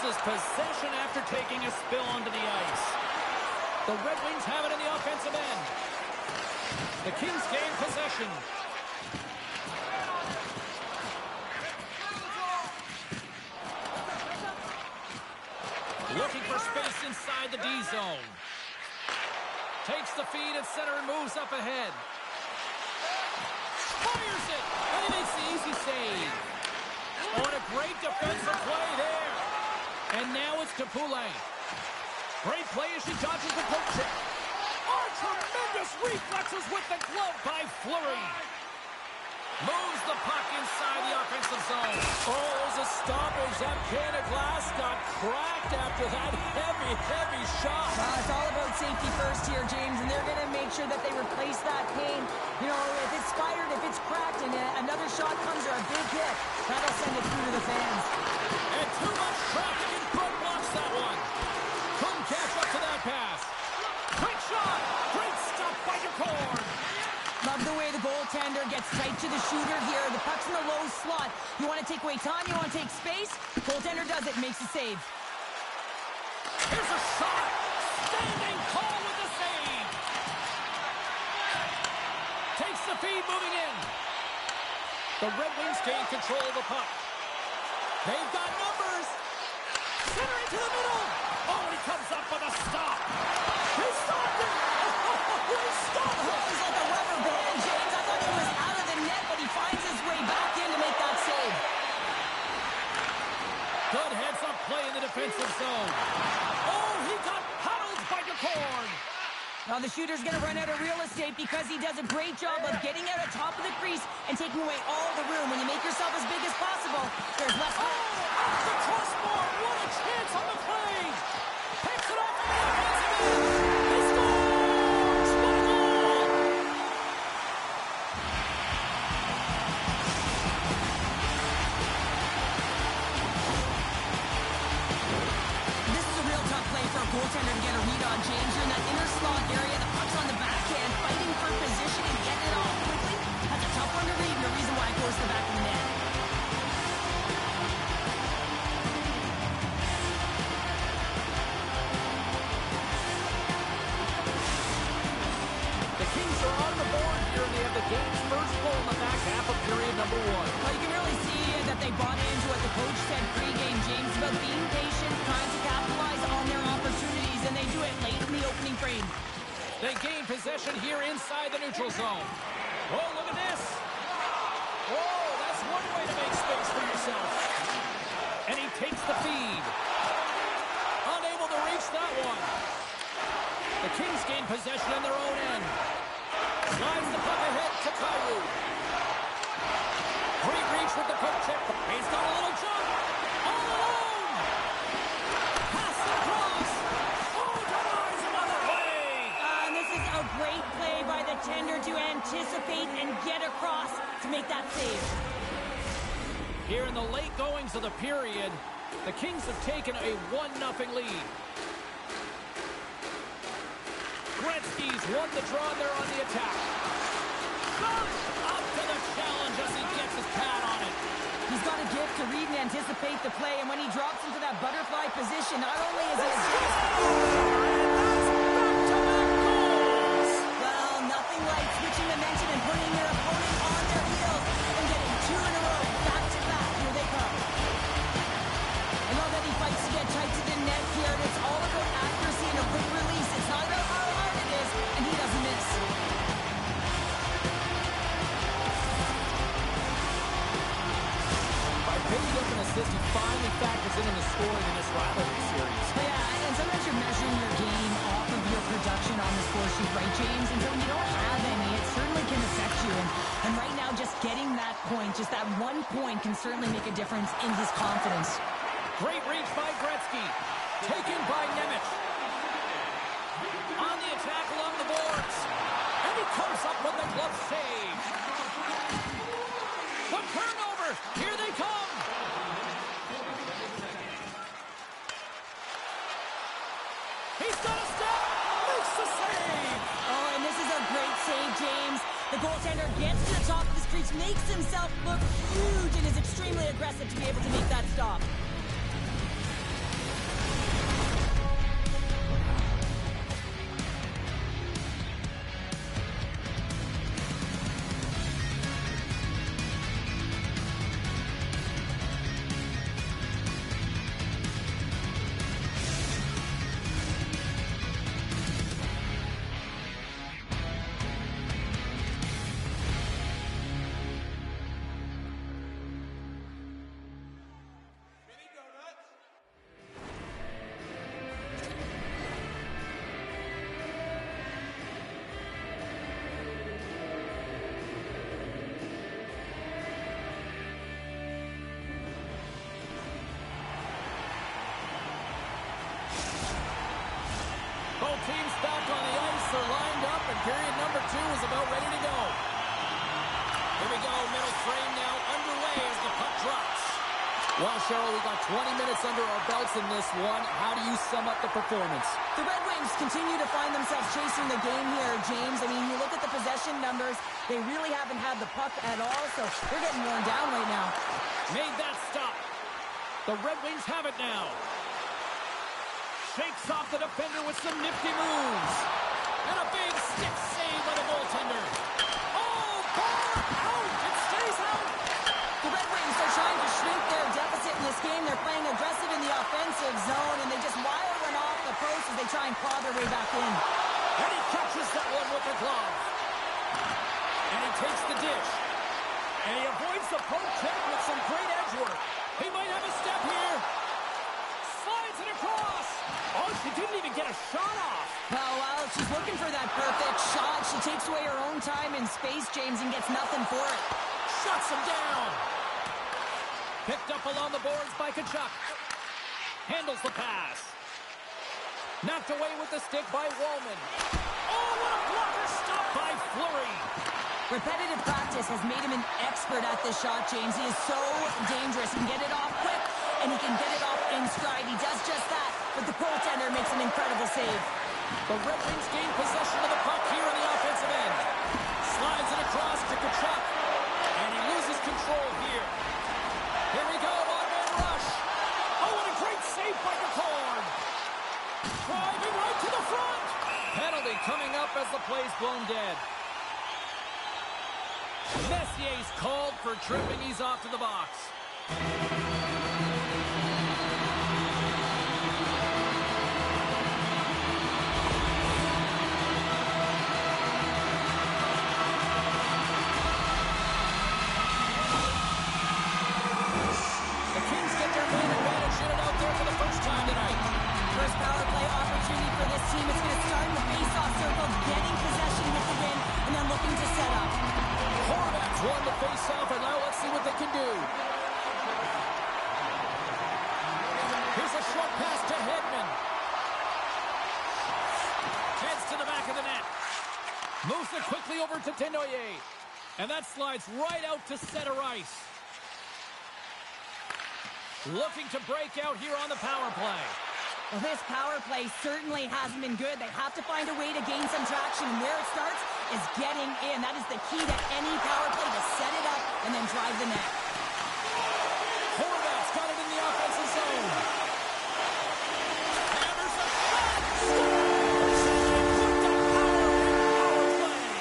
loses possession after taking a spill onto the ice. The Red Wings have it in the offensive end. The Kings gain possession. Looking for space inside the D zone. Takes the feed at center and moves up ahead. Fires it! And he makes the easy save. On a great defensive play there. And now it's to Poulet. Great play as she dodges the poke check. Oh, tremendous reflexes with the glove by Fleury. Moves the puck inside the offensive zone. Oh, there's a stoppage. That pane of glass got cracked after that heavy shot. It's all about safety first here, James, and they're going to make sure that they replace that pane. You know, if it's fired, if it's cracked, and another shot comes or a big hit, that'll send it through to the fans. And too much traffic in front blocks that one. Couldn't catch up to that pass. Quick shot. Great stop by Decorn. Love the way the goaltender gets tight to the shooter here. The puck's in the low slot. You want to take away time, you want to take space. Goaltender does it, makes a save. Here's a shot. Standing tall with the save. Takes the feed, moving in. The Red Wings gain control of the puck. They've got numbers. Center into the middle. Oh, and he comes up with a stop. He stopped it. He stopped it. He's like a rubber band, James. I thought he was out of the net, but he finds his way back in to make that save. Good heads-up play in the defensive zone. Oh, he got paddled by Decorn. Now the shooter's going to run out of real estate because he does a great job of getting out of top of the crease and taking away all the room. When you make yourself as big as possible, there's less room. Oh, off the crossbar. What a chance on the play. Picks it off in the offensive end. He scores. What a goal. This is a real tough play for a goaltender to get a read on, James. You're in that inner slot area. The puck's on the backhand, fighting for position and getting it off quickly. That's a tough one to read, and the reason why it goes to the back of the net. The Kings are on the board here, and they have the game's first goal in the back half of period number 1. Well, you can really see that they bought into what the coach said pregame, James, about being patient, trying to capitalize on their opportunities, and they do it late in the opening frame. They gain possession here inside the neutral zone. Oh, look at this. Oh, that's one way to make space for yourself. And he takes the feed. Unable to reach that one. The Kings gain possession in their own end. Slides the puck ahead to Kyrou. Great reach with the poke check. He's got a little jump. All alone. Pass across. Oh, denies another way. And this is a great play by the tender to anticipate and get across to make that save. Here in the late goings of the period, the Kings have taken a 1-0 lead. Gretzky's won the draw there on the attack. Up to the challenge as he gets his pad on it. He's got a gift to read and anticipate the play, and when he drops into that butterfly position, not only is he a back-to-back goals. well, nothing like switching momentum and putting your opponent on their heels and getting 2 in a row, back-to-back. Here they come. I know that he fights to get tight to the net here, and it's all about accuracy and a quick release. It's not about how hard it is, and he doesn't miss. By picking up an assist, he finally factors in the scoring in this rivalry series. Yeah, and sometimes you're measuring your game off of your production on the score sheet, right, James? And so when you don't have any, it certainly can affect you. And right now, just getting that point, just that 1 point can certainly make a difference in his confidence. Great reach by Gretzky. Taken by Nemec. On the attack along the boards. And he comes up with the glove save. The turnover. Here they come. He's got a step. Makes the save. Oh, and this is a great save, James. The goaltender gets to the top of the crease, makes himself look huge, and is extremely aggressive to be able to make that stop. Both teams back on the ice. They're lined up, and period number 2 is about ready to go. Here we go. Middle frame now underway as the puck drops. Well, Cheryl, we've got 20 minutes under our belts in this one. How do you sum up the performance? The Red Wings continue to find themselves chasing the game here, James. I mean, you look at the possession numbers, they really haven't had the puck at all, so they're getting worn down right now. Made that stop. The Red Wings have it now. Shakes off the defender with some nifty moves. And a big stick save by the goaltender. Oh, bar out! It stays out! The Red Wings are trying to shrink their deficit in this game. They're playing aggressive in the offensive zone, and they just wire one off the post as they try and claw their way back in. And he catches that one with the glove. And he takes the dish. And he avoids the poke check with some great edge work. He might have a step here. Slides it across. Oh, she didn't even get a shot off. Well, she's looking for that perfect shot. She takes away her own time and space, James, and gets nothing for it. Shuts him down. Picked up along the boards by Tkachuk. Handles the pass. Knocked away with the stick by Wallman. Oh, what a blocker stop by Fleury. Repetitive practice has made him an expert at this shot, James. He is so dangerous. He can get it off quick, and he can get it off in stride. He does just that, but the goaltender makes an incredible save. The Red Wings gain possession of the puck here on the offensive end. Slides it across to Tkachuk, and he loses control here. Here we go, on-man rush. Oh, what a great save by McCord. Driving right to the front. Penalty coming up as the play's blown dead. Messier's called for tripping. He's off to the box. The Kings get their man advantage unit out there for the first time tonight. First power play opportunity for this team. It's going to start in the face-off circle, getting possession with the win, and then looking to set up. Horvat's won the face-off, and now let's see what they can do. Here's a short pass to Hedman. Heads to the back of the net. Moves it quickly over to Tenoyer. And that slides right out to center ice. Looking to break out here on the power play. Well, this power play certainly hasn't been good. They have to find a way to gain some traction, and where it starts is getting in. That is the key to any power play, to set it up and then drive the net. Horvat's got it in the offensive zone. Hammers a shot. Scores! Put the power in power play.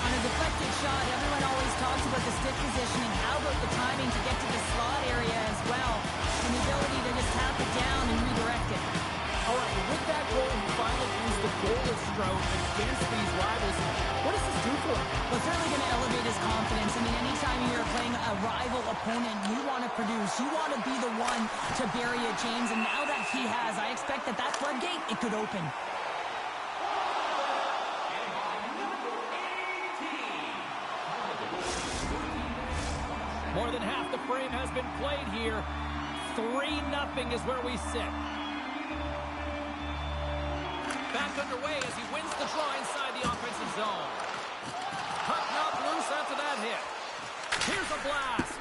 On a deflected shot, everyone always talks about the stick positioning. How about the timing to get to the slot area as well, and the ability to just tap it down and redirect it. All right, with that goal, he finally used the goalless stroke against these rivals. What does this do for him? Well, it's certainly going to elevate his confidence. I mean, anytime you're playing a rival opponent, you want to produce. You want to be the one to bury it, James. And now that he has, I expect that floodgate, it could open. More than half the frame has been played here. 3-0 is where we sit. Back underway as he wins the draw inside the offensive zone. Puck knocked loose after that hit. Here's a blast.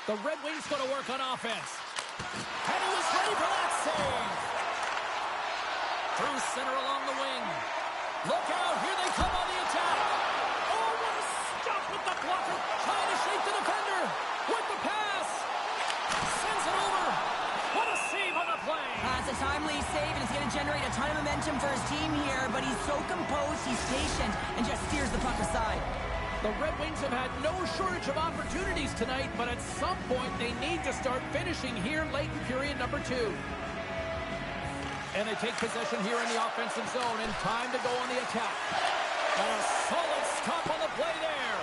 The Red Wings going to work on offense. And he was ready for that save. Through center along the wing. Look out, here they come on the attack. Oh, what a stop with the blocker. Trying to shake the defender. With the pass. Sends it over. What a save on the play. It's a timely save, and it's going to generate a ton of momentum for his team here, but he's so composed, he's patient, and just steers the puck aside. The Red Wings have had no shortage of opportunities tonight, but at some point they need to start finishing here late in period number 2. And they take possession here in the offensive zone, and time to go on the attack. And a solid stop on the play there.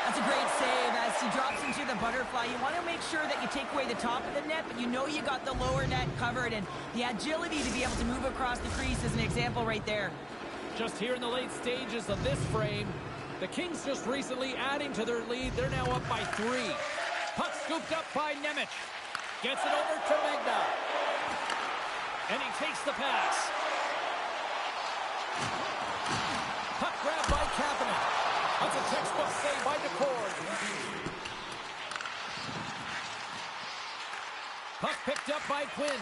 That's a great save as he drops into the butterfly. You want to make sure that you take away the top of the net, but you know you got the lower net covered, and the agility to be able to move across the crease is an example right there. Just here in the late stages of this frame, the Kings just recently adding to their lead. They're now up by 3. Puck scooped up by Nemec. Gets it over to Magna. And he takes the pass. Puck grab by Kapanen. That's a textbook save by DeCord. Puck picked up by Quinn.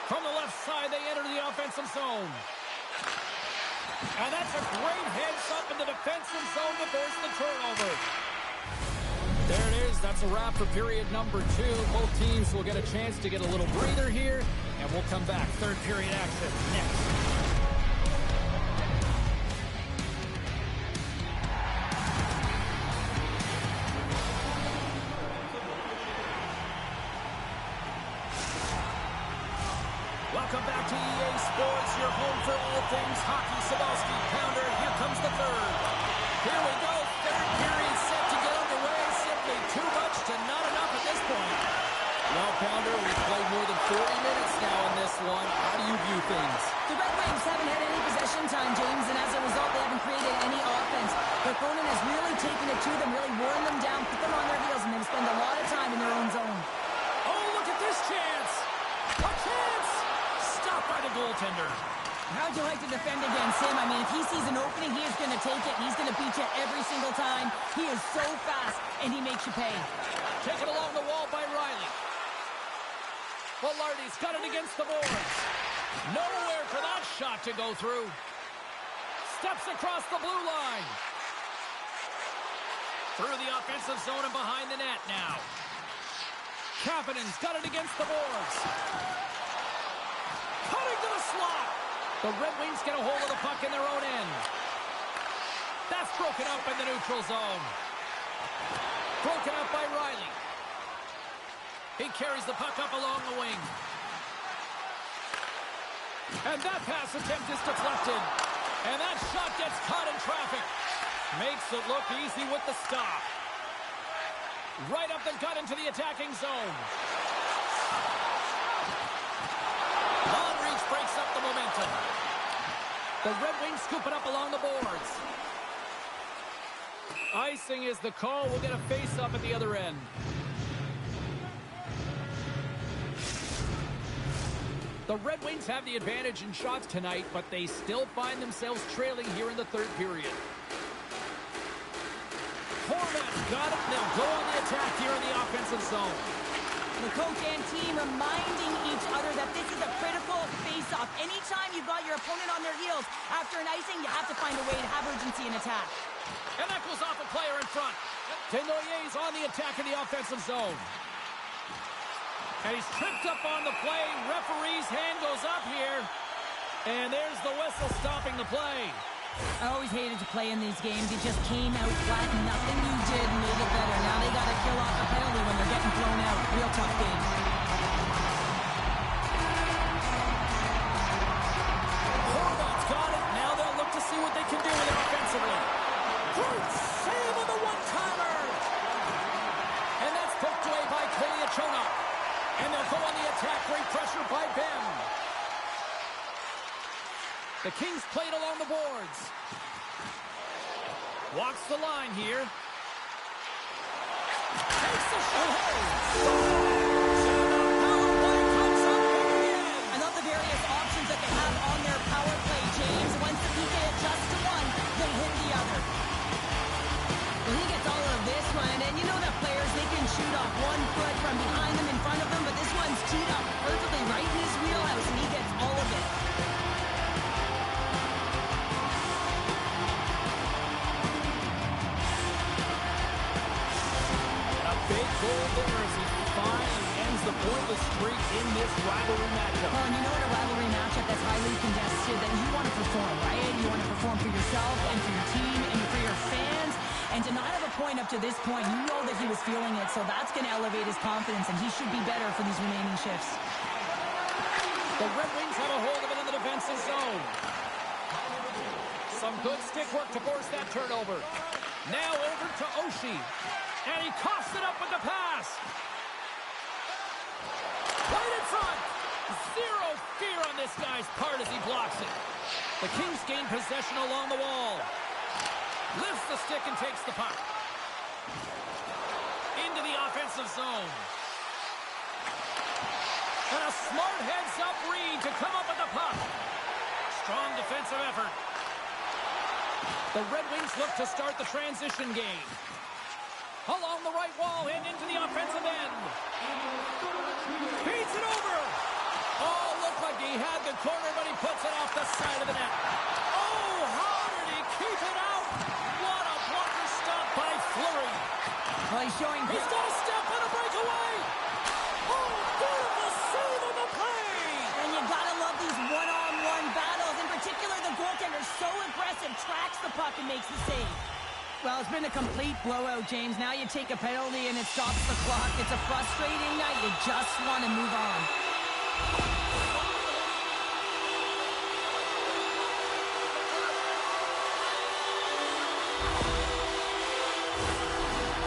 From the left side, they enter the offensive zone. And that's a great heads up in the defensive zone to force the turnover. There it is. That's a wrap for period number 2. Both teams will get a chance to get a little breather here, and we'll come back. Third period action next. Welcome back to EA Sports, your home for all things hockey. Sabalski, Pounder, here comes the third. Here we go, third period set to get underway. Simply too much to not enough at this point. Well, Pounder, we've played more than 40 minutes now in this one. How do you view things? The Red Wings haven't had any possession time, James, and as a result, they haven't created any offense. Their opponent has really taken it to them, really worn them down, put them on their heels, and they've spent a lot of time in their own zone. Oh, look at this chance! A chance! Stopped by the goaltender. How'd you like to defend against him? I mean, if he sees an opening, he is going to take it. He's going to beat you every single time. He is so fast, and he makes you pay. Taken along the wall by Riley. Velarde's got it against the boards. Nowhere for that shot to go through. Steps across the blue line. Through the offensive zone and behind the net now. Kapanen's got it against the boards. Cutting to the slot. The Red Wings get a hold of the puck in their own end. That's broken up in the neutral zone. Broken up by Riley. He carries the puck up along the wing. And that pass attempt is deflected. And that shot gets caught in traffic. Makes it look easy with the stop. Right up the gut into the attacking zone. Long reach breaks up the momentum. The Red Wings scoop it up along the boards. Icing is the call. We'll get a face-up at the other end. The Red Wings have the advantage in shots tonight, but they still find themselves trailing here in the third period. Horvat's got it, and they'll go on the attack here in the offensive zone. The coach and team reminding each other that this is a critical face-off. Anytime you've got your opponent on their heels after an icing, you have to find a way to have urgency in attack. And that goes off a player in front. Desnoyers on the attack in the offensive zone. And he's tripped up on the play. Referee's hand goes up here. And there's the whistle stopping the play. I always hated to play in these games. It just came out flat. Nothing you did made it better. Now they got to kill off a penalty when they're getting thrown out. Real tough game. Horvat's got it. Now they'll look to see what they can do with it offensively. Great save on the one-timer. And that's poked away by Kiliachonok. And they'll go on the attack. Great pressure by Ben. The Kings played along the boards. Walks the line here. Takes the shot. I love the various options that they have on their power play, James. Once the PK adjusts to one, they hit the other. Well, he gets all of this one, and you know that players, they can shoot off 1 foot from behind them, in front of them, but this one's teed up perfectly right in his wheelhouse, and he gets all of it. A big goal there as he finally ends the pointless streak in this rivalry matchup. Well, and you know in a rivalry matchup that's highly contested, that you want to perform, right? You want to perform for yourself and for your team and for your fans. And to not have a point up to this point, you know that he was feeling it, so that's going to elevate his confidence, and he should be better for these remaining shifts. The Red Wings have a hold of it in the defensive zone. Some good stick work to force that turnover. Now over to Oshie. And he coughs it up with the pass. Right in front. Zero fear on this guy's part as he blocks it. The Kings gain possession along the wall. Lifts the stick and takes the puck. into the offensive zone. And a smart heads-up read to come up with the puck. Strong defensive effort. The Red Wings look to start the transition game. Along the right wall and into the offensive end. Feeds it over. Oh, looked like he had the corner, but he puts it off the side of the net. Oh, how did he keep it out? What a blocker stop by Fleury. Well, he's showing... He's got a step and a breakaway. Oh, beautiful save on the play. And you gotta love these one-on-one battles. In particular, the goaltender so aggressive, tracks the puck and makes the save. Well, it's been a complete blowout, James. Now you take a penalty and it stops the clock. It's a frustrating night. You just want to move on.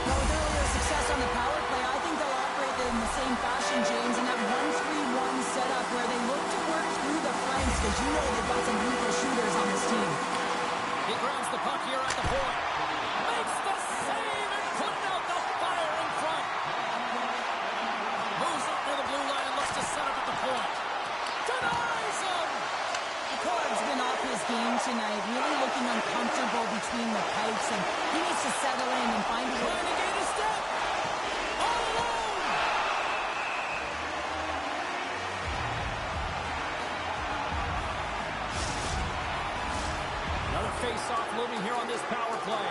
Well, with earlier success on the power play, I think they'll operate in the same fashion, James, in that 1-3-1 setup where they look to work through the flanks because you know they've got some lethal shooters on this team. He grabs the puck here at the point. Makes the save and putting out the fire in front. Moves up near the blue line and looks to set up at the point. Denies him. Corr's been off his game tonight, really looking uncomfortable between the pipes, and he needs to settle in and find a way. Trying to gain a step. All alone. Another face-off looming here on this power play.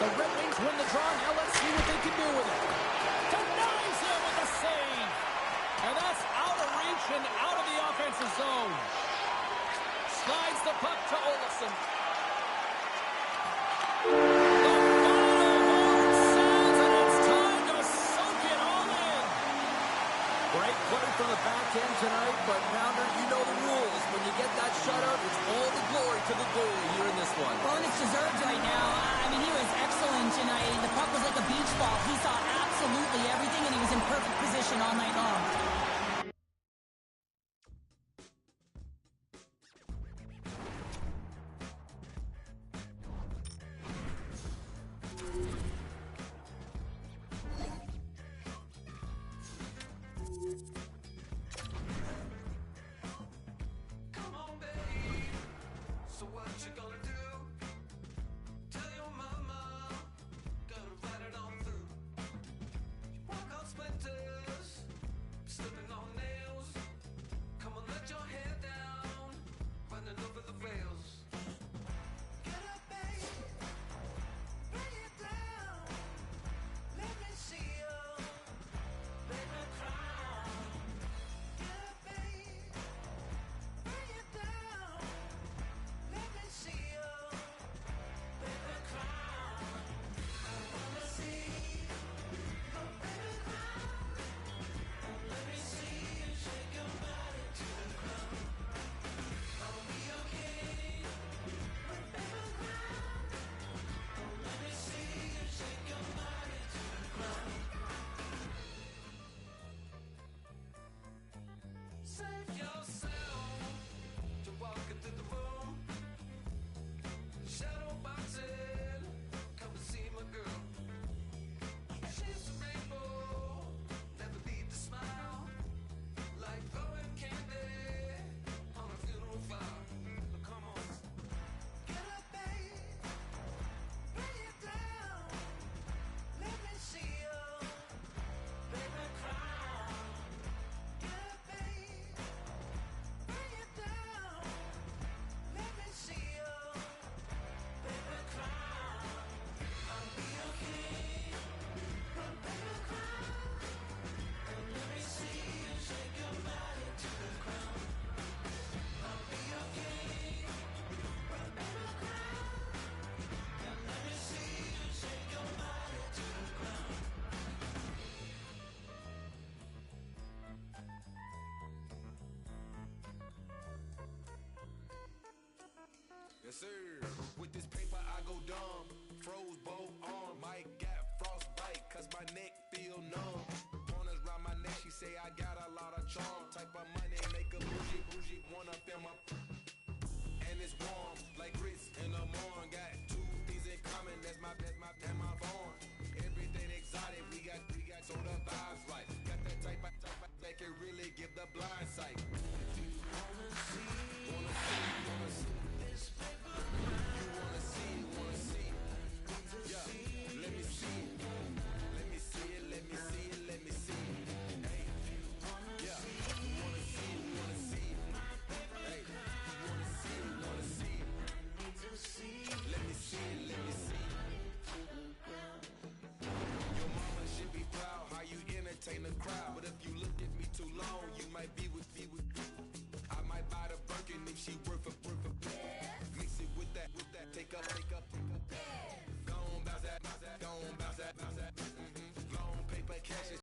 The Red Wings win the draw. Now let's see what they can do with it. Denies him with the save. And that's out of reach and out of the offensive zone. Slides the puck to Olsen. The final horn sounds, and it's time to soak it all in. Great play from the back end tonight, but Pounder, you know the rules. When you get that shutout, it's all the glory to the goalie here in this one. Well, and it's deserved right now. I mean, he was excellent tonight. The puck was like a beach ball. He saw absolutely everything, and he was in perfect position all night long. Yes, sir. With this paper, I go dumb. Froze both arms. Might got frostbite, cause my neck feel numb. Corners round my neck, she say I got a lot of charm. Type of money, make a bougie